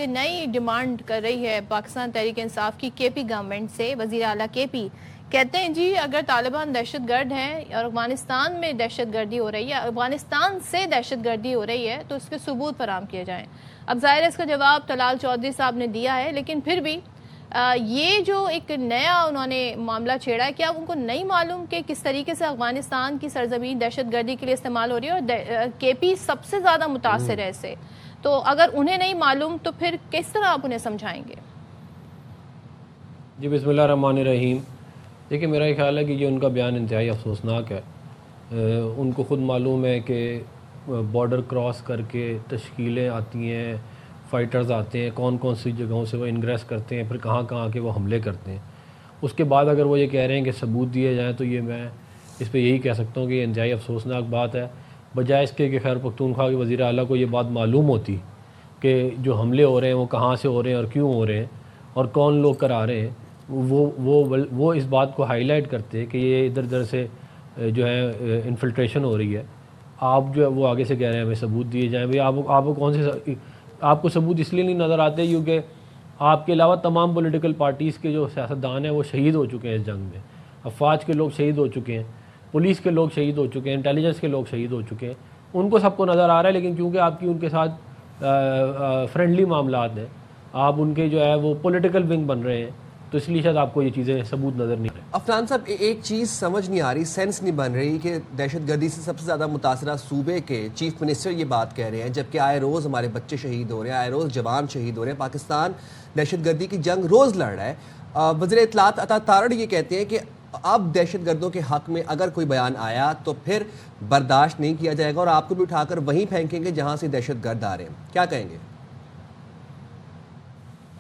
نئی ڈیمانڈ کر رہی ہے پاکستان تحریک انصاف کی کے پی گورنمنٹ سے. وزیر اعلیٰ کے پی کہتے ہیں جی اگر طالبان دہشت گرد ہیں اور افغانستان میں دہشت گردی ہو رہی ہے, افغانستان سے دہشت گردی ہو رہی ہے, تو اس کے ثبوت فراہم کیے جائیں. اب ظاہر ہے اس کا جواب طلال چودھری صاحب نے دیا ہے, لیکن پھر بھی یہ جو ایک نیا انہوں نے معاملہ چھیڑا ہے, کیا ان کو نہیں معلوم کہ کس طریقے سے افغانستان کی سرزمین دہشت گردی کے لیے استعمال ہو رہی ہے, اور کے پی سب سے زیادہ متاثر ہے اس سے. تو اگر انہیں نہیں معلوم تو پھر کس طرح آپ انہیں سمجھائیں گے؟ جی بسم اللہ الرحمن الرحیم. دیکھیں میرا یہ خیال ہے کہ یہ ان کا بیان انتہائی افسوسناک ہے. ان کو خود معلوم ہے کہ بارڈر کراس کر کے تشکیلیں آتی ہیں, فائٹرز آتے ہیں, کون کون سی جگہوں سے وہ انگریس کرتے ہیں, پھر کہاں کہاں کے وہ حملے کرتے ہیں. اس کے بعد اگر وہ یہ کہہ رہے ہیں کہ ثبوت دیے جائیں, تو یہ میں اس پہ یہی کہہ سکتا ہوں کہ یہ انتہائی افسوسناک بات ہے. بجائے اس کے کہ خیر پختونخوا کے وزیر اعلیٰ کو یہ بات معلوم ہوتی کہ جو حملے ہو رہے ہیں وہ کہاں سے ہو رہے ہیں اور کیوں ہو رہے ہیں اور کون لوگ کرا رہے ہیں, وہ اس بات کو ہائی لائٹ کرتے کہ یہ ادھر ادھر سے جو ہے انفلٹریشن ہو رہی ہے. آپ جو ہے وہ آگے سے کہہ رہے ہیں ہمیں ثبوت دیے جائیں. بھئی آپ کو کون سے آپ کو ثبوت اس لیے نہیں نظر آتے کیونکہ آپ کے علاوہ تمام پولیٹیکل پارٹیز کے جو سیاستدان ہیں وہ شہید ہو چکے ہیں اس جنگ میں. افواج کے لوگ شہید ہو چکے ہیں, پولیس کے لوگ شہید ہو چکے ہیں, انٹیلیجنس کے لوگ شہید ہو چکے ہیں. ان کو سب کو نظر آ رہا ہے, لیکن کیونکہ آپ کی ان کے ساتھ فرینڈلی معاملات ہیں, آپ ان کے جو ہے وہ پولیٹیکل ونگ بن رہے ہیں, تو اس لیے شاید آپ کو یہ چیزیں ثبوت نظر نہیں آ رہے. عفنان صاحب ایک چیز سمجھ نہیں آ رہی, سینس نہیں بن رہی کہ دہشت گردی سے سب سے زیادہ متاثرہ صوبے کے چیف منسٹر یہ بات کہہ رہے ہیں, جبکہ آئے روز ہمارے بچے شہید ہو رہے ہیں, آئے روز جوان شہید ہو رہے ہیں. پاکستان دہشت گردی کی جنگ روز لڑ رہا ہے. وزیر اطلاعات عطا تارڑ یہ کہتے ہیں کہ اب دہشت گردوں کے حق میں اگر کوئی بیان آیا تو پھر برداشت نہیں کیا جائے گا اور آپ کو بھی اٹھا کر وہیں پھینکیں گے جہاں سے دہشت گرد آ رہے ہیں. کیا کہیں گے؟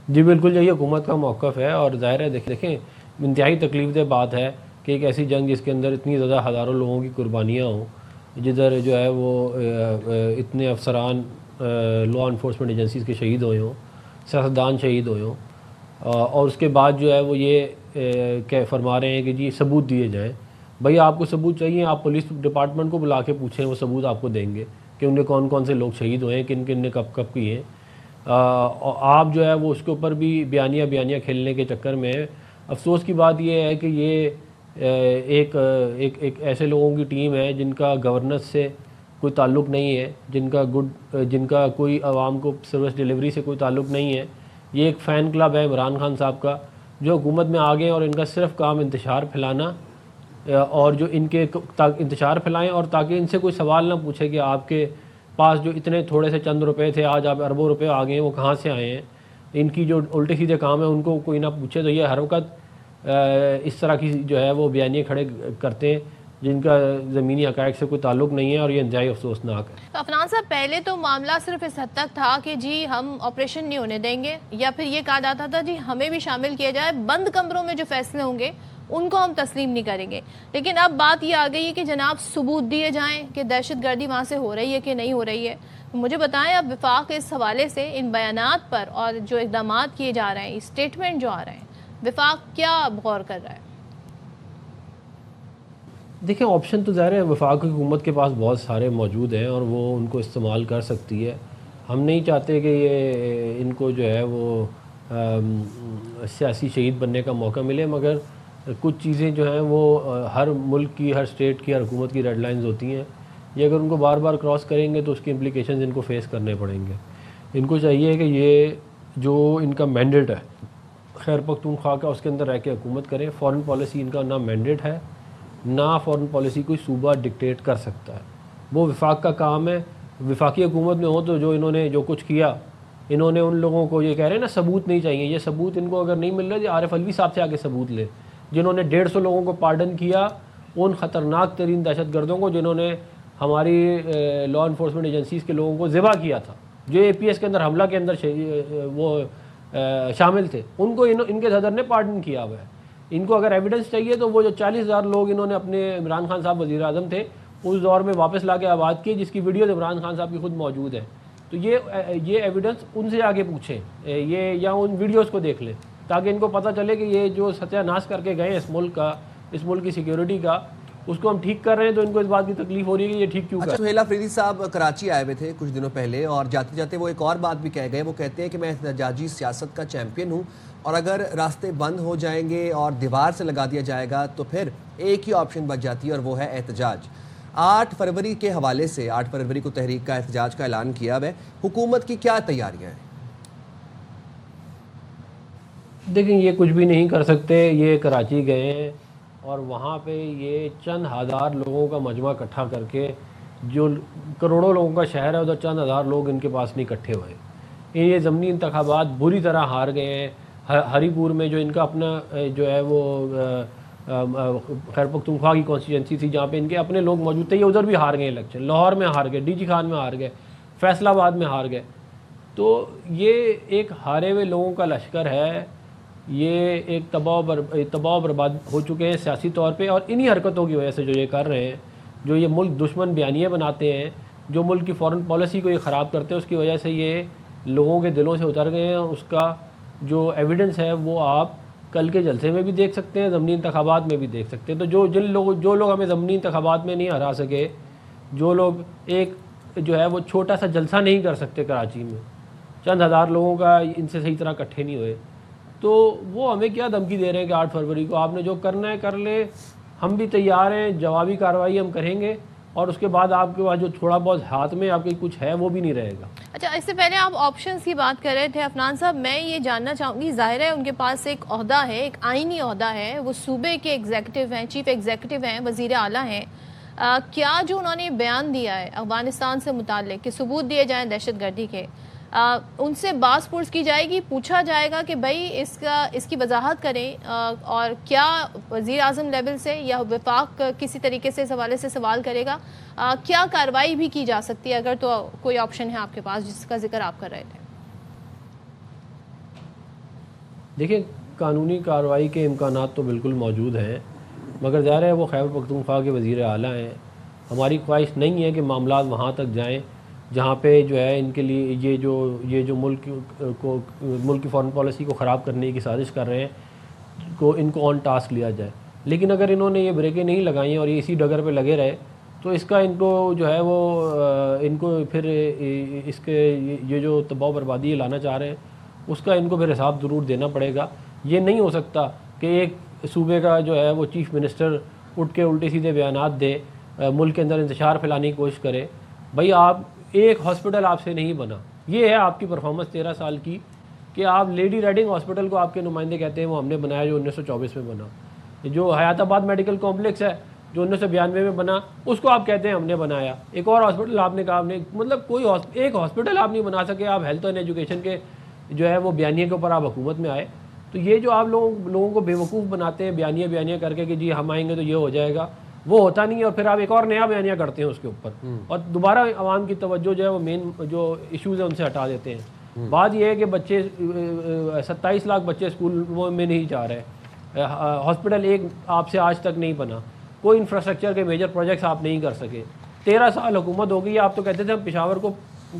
جی بالکل, یہی حکومت کا موقف ہے. اور ظاہر ہے دیکھیں انتہائی تکلیف دہ بات ہے کہ ایک ایسی جنگ جس کے اندر اتنی زیادہ ہزاروں لوگوں کی قربانیاں ہوں, جدھر جو ہے وہ اتنے افسران لا انفورسمنٹ ایجنسیز کے شہید ہوئے ہوں, سیاستدان شہید ہوئے ہوں, اور اس کے بعد جو ہے وہ یہ فرما رہے ہیں کہ جی ثبوت دیے جائیں. بھئی آپ کو ثبوت چاہیے, آپ پولیس ڈپارٹمنٹ کو بلا کے پوچھیں, وہ ثبوت آپ کو دیں گے کہ ان کے کون کون سے لوگ شہید ہوئے ہیں, کن کن نے کب کب کیے ہیں. آپ جو ہے وہ اس کے اوپر بھی بیانیہ کھیلنے کے چکر میں. افسوس کی بات یہ ہے کہ یہ ایک ایسے لوگوں کی ٹیم ہے جن کا گورننس سے کوئی تعلق نہیں ہے, جن کا کوئی عوام کو سروس ڈیلیوری سے کوئی تعلق نہیں ہے. یہ ایک فین کلب ہے عمران خان صاحب کا, جو حکومت میں آ گئے اور ان کا صرف کام انتشار پھیلانا, اور جو ان کے انتشار پھیلائیں اور تاکہ ان سے کوئی سوال نہ پوچھے کہ آپ کے پاس جو اتنے تھوڑے سے چند روپے تھے آج آپ اربوں روپے آ گئے ہیں, وہ کہاں سے آئے ہیں. ان کی جو الٹے سیدھے کام ہیں ان کو کوئی نہ پوچھے. تو یہ ہر وقت اس طرح کی جو ہے وہ بیانیے کھڑے کرتے ہیں جن کا زمینی حقائق سے کوئی تعلق نہیں ہے, اور یہ انتہائی افسوسناک ہے. تو عفنان صاحب پہلے تو معاملہ صرف اس حد تک تھا کہ جی ہم آپریشن نہیں ہونے دیں گے, یا پھر یہ کہا جاتا تھا جی ہمیں بھی شامل کیا جائے, بند کمروں میں جو فیصلے ہوں گے ان کو ہم تسلیم نہیں کریں گے. لیکن اب بات یہ آ گئی ہے کہ جناب ثبوت دیے جائیں کہ دہشت گردی وہاں سے ہو رہی ہے کہ نہیں ہو رہی ہے. مجھے بتائیں اب وفاق اس حوالے سے ان بیانات پر اور جو اقدامات کیے جا رہے ہیں, اسٹیٹمنٹ جو آ رہے ہیں, وفاق کیا غور کر رہا ہے؟ دیکھیں آپشن تو ظاہر ہے وفاق کی حکومت کے پاس بہت سارے موجود ہیں اور وہ ان کو استعمال کر سکتی ہے. ہم نہیں چاہتے کہ یہ ان کو جو ہے وہ سیاسی شہید بننے کا موقع ملے, مگر کچھ چیزیں جو ہیں وہ ہر ملک کی, ہر اسٹیٹ کی, ہر حکومت کی ریڈ لائنز ہوتی ہیں. یہ اگر ان کو بار بار کراس کریں گے تو اس کی امپلیکیشنز ان کو فیس کرنے پڑیں گے. ان کو چاہیے کہ یہ جو ان کا مینڈیٹ ہے خیر پختونخوا کا, اس کے اندر رہ کے حکومت کریں. فارن پالیسی ان کا نہ مینڈیٹ ہے, نہ فارن پالیسی کوئی صوبہ ڈکٹیٹ کر سکتا ہے. وہ وفاق کا کام ہے. وفاقی حکومت میں ہو تو جو انہوں نے جو کچھ کیا, انہوں نے ان لوگوں کو یہ کہہ رہے ہیں نا ثبوت نہیں چاہیے, یہ ثبوت ان کو اگر نہیں مل رہا ہے عارف علوی صاحب سے آگے ثبوت لے, جنہوں نے 150 لوگوں کو پارڈن کیا, ان خطرناک ترین دہشت گردوں کو جنہوں نے ہماری لا انفورسمنٹ ایجنسیز کے لوگوں کو ذبح کیا تھا, جو اے پی ایس کے اندر حملہ کے اندر وہ شامل تھے, ان کو ان کے صدر نے پارڈن کیا ہوا ہے. ان کو اگر ایویڈنس چاہیے تو وہ جو 40,000 لوگ انہوں نے اپنے عمران خان صاحب وزیر اعظم تھے اس دور میں واپس لا کے آباد کی, جس کی ویڈیوز عمران خان صاحب کی خود موجود ہے. تو یہ ایویڈنس ان سے آگے پوچھیں, یہ یا ان ویڈیوز کو دیکھ لیں تاکہ ان کو پتہ چلے کہ یہ جو ستیہ ناش کر کے گئے اس ملک کا, اس ملک کی سیکیورٹی کا, اس کو ہم ٹھیک کر رہے ہیں تو ان کو اس بات کی تکلیف ہو رہی ہے کہ یہ ٹھیک کیوں کر رہے ہیں. سہیل آفریدی صاحب کراچی آئے ہوئے تھے کچھ دنوں پہلے اور جاتے جاتے وہ ایک اور بات بھی کہہ گئے. وہ کہتے ہیں کہ میں احتجاجی سیاست کا چیمپئن ہوں اور اگر راستے بند ہو جائیں گے اور دیوار سے لگا دیا جائے گا تو پھر ایک ہی آپشن بچ جاتی ہے اور وہ ہے احتجاج. 8 فروری کے حوالے سے 8 فروری کو تحریک کا احتجاج کا اعلان کیا ہے. حکومت کی کیا تیاریاں ہیں؟ دیکھیں یہ کچھ بھی نہیں کر سکتے. یہ کراچی گئے ہیں اور وہاں پہ یہ چند ہزار لوگوں کا مجمع اکٹھا کر کے, جو کروڑوں لوگوں کا شہر ہے ادھر چند ہزار لوگ ان کے پاس نہیں اکٹھے ہوئے. یہ ضمنی انتخابات بری طرح ہار گئے ہیں. ہری پور میں جو ان کا اپنا جو ہے وہ خیر پختونخوا کی کانسٹیچوئنسی تھی جہاں پہ ان کے اپنے لوگ موجود تھے, یہ ادھر بھی ہار گئے الیکشن. لاہور میں ہار گئے, ڈی جی خان میں ہار گئے, فیصل آباد میں ہار گئے. تو یہ ایک ہارے ہوئے لوگوں کا لشکر ہے. یہ ایک تباہ و برباد ہو چکے ہیں سیاسی طور پہ, اور انہی حرکتوں کی وجہ سے جو یہ کر رہے ہیں, جو یہ ملک دشمن بیانیے بناتے ہیں, جو ملک کی فورن پالیسی کو یہ خراب کرتے ہیں, اس کی وجہ سے یہ لوگوں کے دلوں سے اتر گئے ہیں. اس کا جو ایویڈنس ہے وہ آپ کل کے جلسے میں بھی دیکھ سکتے ہیں, ضمنی انتخابات میں بھی دیکھ سکتے ہیں. تو جو لوگ ہمیں ضمنی انتخابات میں نہیں ہرا سکے, جو لوگ ایک جو ہے وہ چھوٹا سا جلسہ نہیں کر سکتے کراچی میں, چند ہزار لوگوں کا ان سے صحیح طرح اکٹھے نہیں ہوئے, تو وہ ہمیں کیا دھمکی دے رہے ہیں کہ 8 فروری کو آپ نے جو کرنا ہے کر لے, ہم بھی تیار ہیں, جوابی کارروائی ہم کریں گے, اور اس کے بعد آپ کے پاس جو تھوڑا بہت ہاتھ میں آپ کے کچھ ہے وہ بھی نہیں رہے گا. اچھا, اس سے پہلے آپ آپشنز کی بات کر رہے تھے عفنان صاحب, میں یہ جاننا چاہوں گی, ظاہر ہے ان کے پاس ایک عہدہ ہے, ایک آئینی عہدہ ہے, وہ صوبے کے ایگزیکٹو ہیں, چیف ایگزیکٹو ہیں, وزیر اعلیٰ ہیں. کیا جو انہوں نے بیان دیا ہے افغانستان سے متعلق کہ ثبوت دیے جائیں دہشت گردی کے, ان سے باز پرس کی جائے گی, پوچھا جائے گا کہ بھائی اس کی وضاحت کریں, اور کیا وزیر اعظم لیول سے یا وفاق کسی طریقے سے اس حوالے سے سوال کرے گا, کیا کارروائی بھی کی جا سکتی ہے اگر تو کوئی آپشن ہے آپ کے پاس جس کا ذکر آپ کر رہے تھے؟ دیکھیں قانونی کارروائی کے امکانات تو بالکل موجود ہیں, مگر ظاہر ہے وہ خیبر پختونخوا کے وزیر اعلیٰ ہیں. ہماری خواہش نہیں ہے کہ معاملات وہاں تک جائیں جہاں پہ جو ہے ان کے لیے یہ جو ملک کی فورن پالیسی کو خراب کرنے کی سازش کر رہے ہیں, ان کو آن ٹاسک لیا جائے. لیکن اگر انہوں نے یہ بریکیں نہیں لگائیں اور یہ اسی ڈگر پہ لگے رہے تو اس کا ان کو جو ہے وہ ان کو پھر اس کے یہ جو تباہ و بربادی لانا چاہ رہے ہیں اس کا ان کو پھر حساب ضرور دینا پڑے گا. یہ نہیں ہو سکتا کہ ایک صوبے کا جو ہے وہ چیف منسٹر اٹھ کے الٹے سیدھے بیانات دے, ملک کے اندر انتشار پھیلانے کی کوشش کرے. بھائی آپ ایک ہاسپٹل آپ سے نہیں بنا, یہ ہے آپ کی پرفارمنس 13 سال کی کہ آپ لیڈی ریڈنگ ہاسپٹل کو آپ کے نمائندے کہتے ہیں وہ ہم نے بنایا جو 1924 میں بنا. جو حیات آباد میڈیکل کمپلیکس ہے جو 1992 میں بنا اس کو آپ کہتے ہیں ہم نے بنایا. ایک اور ہاسپٹل آپ نے کہا ہم نے, مطلب کوئی ایک ہاسپٹل آپ نہیں بنا سکے. آپ ہیلتھ اینڈ ایجوکیشن کے جو ہے وہ بیانیے کے اوپر آپ حکومت میں آئے. تو یہ جو آپ لوگوں کو بیوقوف بناتے ہیں بیانیہ کر کے کہ جی ہم آئیں گے تو یہ ہو جائے گا, وہ ہوتا نہیں ہے. اور پھر آپ ایک اور نیا بیانیہ کرتے ہیں اس کے اوپر اور دوبارہ عوام کی توجہ جو ہے وہ مین جو ایشوز ہیں ان سے ہٹا دیتے ہیں. بات یہ ہے کہ بچے 27 لاکھ بچے اسکول میں نہیں جا رہے, ہاسپٹل ایک آپ سے آج تک نہیں بنا, کوئی انفراسٹرکچر کے میجر پروجیکٹس آپ نہیں کر سکے. 13 سال حکومت ہو گئی, آپ تو کہتے تھے ہم پشاور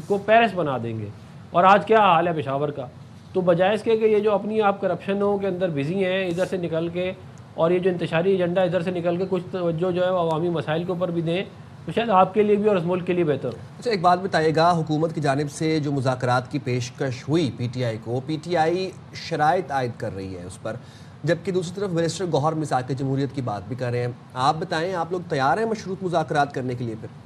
کو پیرس بنا دیں گے, اور آج کیا حال ہے پشاور کا. تو بجائے اس کے کہ یہ جو اپنی آپ کرپشنوں کے اندر بزی ہیں ادھر سے نکل کے, اور یہ جو انتشاری ایجنڈا ادھر سے نکل کے کچھ توجہ جو ہے عوامی مسائل کے اوپر بھی دیں تو شاید آپ کے لیے بھی اور اس ملک کے لیے بہتر ہو. اچھا ایک بات بتائیے گا, حکومت کی جانب سے جو مذاکرات کی پیشکش ہوئی پی ٹی آئی کو, پی ٹی آئی شرائط عائد کر رہی ہے اس پر, جبکہ دوسری طرف منسٹر گوہر مساق جمہوریت کی بات بھی کر رہے ہیں. آپ بتائیں آپ لوگ تیار ہیں مشروط مذاکرات کرنے کے لیے؟ پھر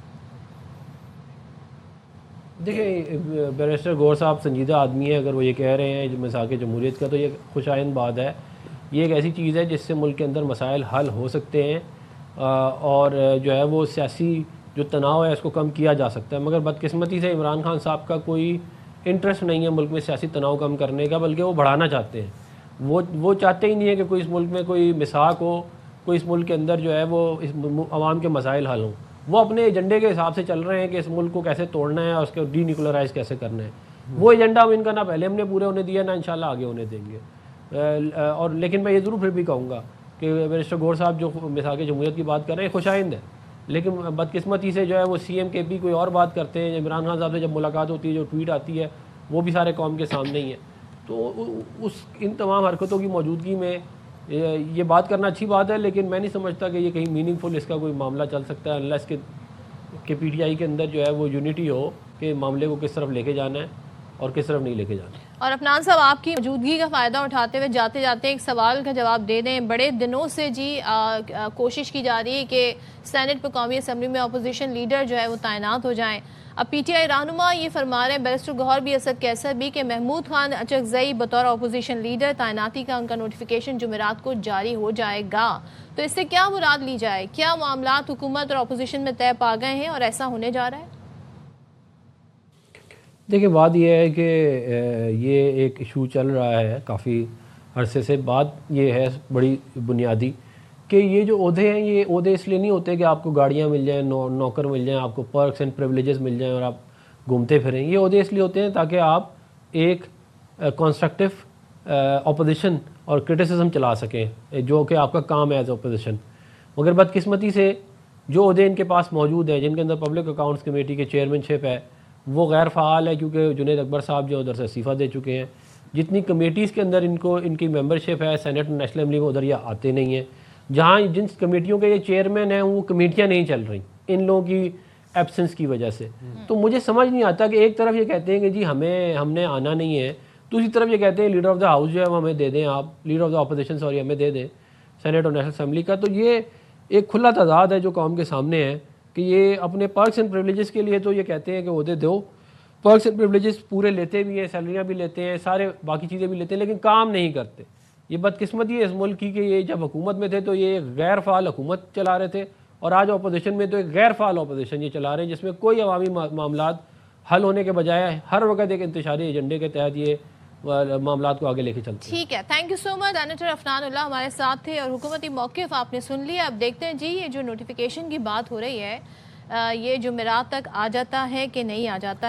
دیکھیں بیرسٹر گوہر صاحب سنجیدہ آدمی ہے, اگر وہ یہ کہہ رہے ہیں مساق جمہوریت کا تو یہ خوش آئند بات ہے. یہ ایک ایسی چیز ہے جس سے ملک کے اندر مسائل حل ہو سکتے ہیں اور جو ہے وہ سیاسی جو تناؤ ہے اس کو کم کیا جا سکتا ہے. مگر بدقسمتی سے عمران خان صاحب کا کوئی انٹرسٹ نہیں ہے ملک میں سیاسی تناؤ کم کرنے کا, بلکہ وہ بڑھانا چاہتے ہیں. وہ چاہتے ہی نہیں ہے کہ کوئی اس ملک میں کوئی مساق ہو, کوئی اس ملک کے اندر جو ہے وہ اس عوام کے مسائل حل ہوں. وہ اپنے ایجنڈے کے حساب سے چل رہے ہیں کہ اس ملک کو کیسے توڑنا ہے اور اس کو ڈی نیوکلرائز کیسے کرنا ہے. وہ ایجنڈا ان کا نہ پہلے ہم نے پورے ہونے دیا, نہ انشاءاللہ آگے ہونے دیں گے. اور لیکن میں یہ ضرور پھر بھی کہوں گا کہ بیرسٹر گوہر صاحب جو مساق جمہوریت کی بات کر رہے ہیں خوش آئند ہے, لیکن بدقسمتی سے جو ہے وہ سی ایم کے پی کوئی اور بات کرتے ہیں. عمران خان صاحب سے جب ملاقات ہوتی ہے جو ٹویٹ آتی ہے وہ بھی سارے قوم کے سامنے ہی ہے. تو ان تمام حرکتوں کی موجودگی میں یہ بات کرنا اچھی بات ہے، لیکن میں نہیں سمجھتا کہ یہ کہیں میننگ فل اس کا کوئی معاملہ چل سکتا ہے انلیس کہ پی ٹی آئی کے اندر جو ہے وہ یونٹی ہو کہ معاملے کو کس طرف لے کے جانا ہے اور کس طرف نہیں لے کے جانا ہے۔ اور عفنان صاحب، آپ کی موجودگی کا فائدہ اٹھاتے ہوئے جاتے جاتے ایک سوال کا جواب دے دیں۔ بڑے دنوں سے کوشش کی جا رہی ہے کہ سینٹ پر قومی اسمبلی میں اپوزیشن لیڈر جو ہے وہ تعینات ہو جائیں۔ اب پی ٹی آئی رہنما یہ فرما رہے ہیں، بیرسٹر گوہر بھی، اسد کیسر بھی، کہ محمود خان اچکزئی بطور اپوزیشن لیڈر تعیناتی کا ان کا نوٹیفیکیشن جمعرات کو جاری ہو جائے گا۔ تو اس سے کیا مراد لی جائے؟ کیا معاملات حکومت اور اپوزیشن میں طے پا گئے ہیں اور ایسا ہونے جا رہا ہے؟ دیکھیں، بات یہ ہے کہ یہ ایک ایشو چل رہا ہے کافی عرصے سے۔ بات یہ ہے بڑی بنیادی کہ یہ جو عہدے ہیں، یہ عہدے اس لیے نہیں ہوتے کہ آپ کو گاڑیاں مل جائیں، نوکر مل جائیں، آپ کو پرکس اینڈ پریولیجز مل جائیں اور آپ گھومتے پھریں۔ یہ عہدے اس لیے ہوتے ہیں تاکہ آپ ایک کنسٹرکٹیو اپوزیشن اور کرٹیسزم چلا سکیں، جو کہ آپ کا کام ہے ایز اپوزیشن۔ مگر بدقسمتی سے جو عہدے ان کے پاس موجود ہیں، جن کے اندر پبلک اکاؤنٹس کمیٹی کے چیئرمین شپ ہے، وہ غیر فعال ہے، کیونکہ جنید اکبر صاحب جو ادھر سے استعفیٰ دے چکے ہیں۔ جتنی کمیٹیز کے اندر ان کی ممبرشپ ہے سینٹ اور نیشنل اسمبلی میں، ادھر یہ آتے نہیں ہیں۔ جہاں جن کمیٹیوں کے یہ چیئرمین ہیں، وہ کمیٹیاں نہیں چل رہی ان لوگوں کی ایبسنس کی وجہ سے۔ تو مجھے سمجھ نہیں آتا کہ ایک طرف یہ کہتے ہیں کہ جی ہم نے آنا نہیں ہے، دوسری طرف یہ کہتے ہیں لیڈر آف دا ہاؤس جو ہے وہ ہمیں دے دیں، آپ لیڈر آف دا اپوزیشن ہمیں دے دیں سینٹ اور نیشنل اسمبلی کا۔ تو یہ ایک کھلا تضاد ہے جو قوم کے سامنے ہے کہ یہ اپنے پرکس اینڈ پریولیجز کے لیے تو یہ کہتے ہیں کہ عہدے دو، پرکس اینڈ پریولیجز پورے لیتے بھی ہیں، سیلریاں بھی لیتے ہیں، سارے باقی چیزیں بھی لیتے ہیں، لیکن کام نہیں کرتے۔ یہ بدقسمتی ہے اس ملک کی کہ یہ جب حکومت میں تھے تو یہ ایک غیر فعال حکومت چلا رہے تھے، اور آج اپوزیشن میں تو ایک غیر فعال اپوزیشن یہ چلا رہے ہیں، جس میں کوئی عوامی معاملات حل ہونے کے بجائے ہر وقت ایک انتشاری ایجنڈے کے تحت یہ معاملات کو آگے لے کے چلتے ہیں۔ ٹھیک ہے، thank you so much. Senator Afnan Ullah ہمارے ساتھ تھے اور حکومتی موقف آپ نے سن لیا۔ اب دیکھتے ہیں جی یہ جو نوٹیفیکیشن کی بات ہو رہی ہے، یہ جمعرات تک آ جاتا ہے کہ نہیں آ جاتا ہے۔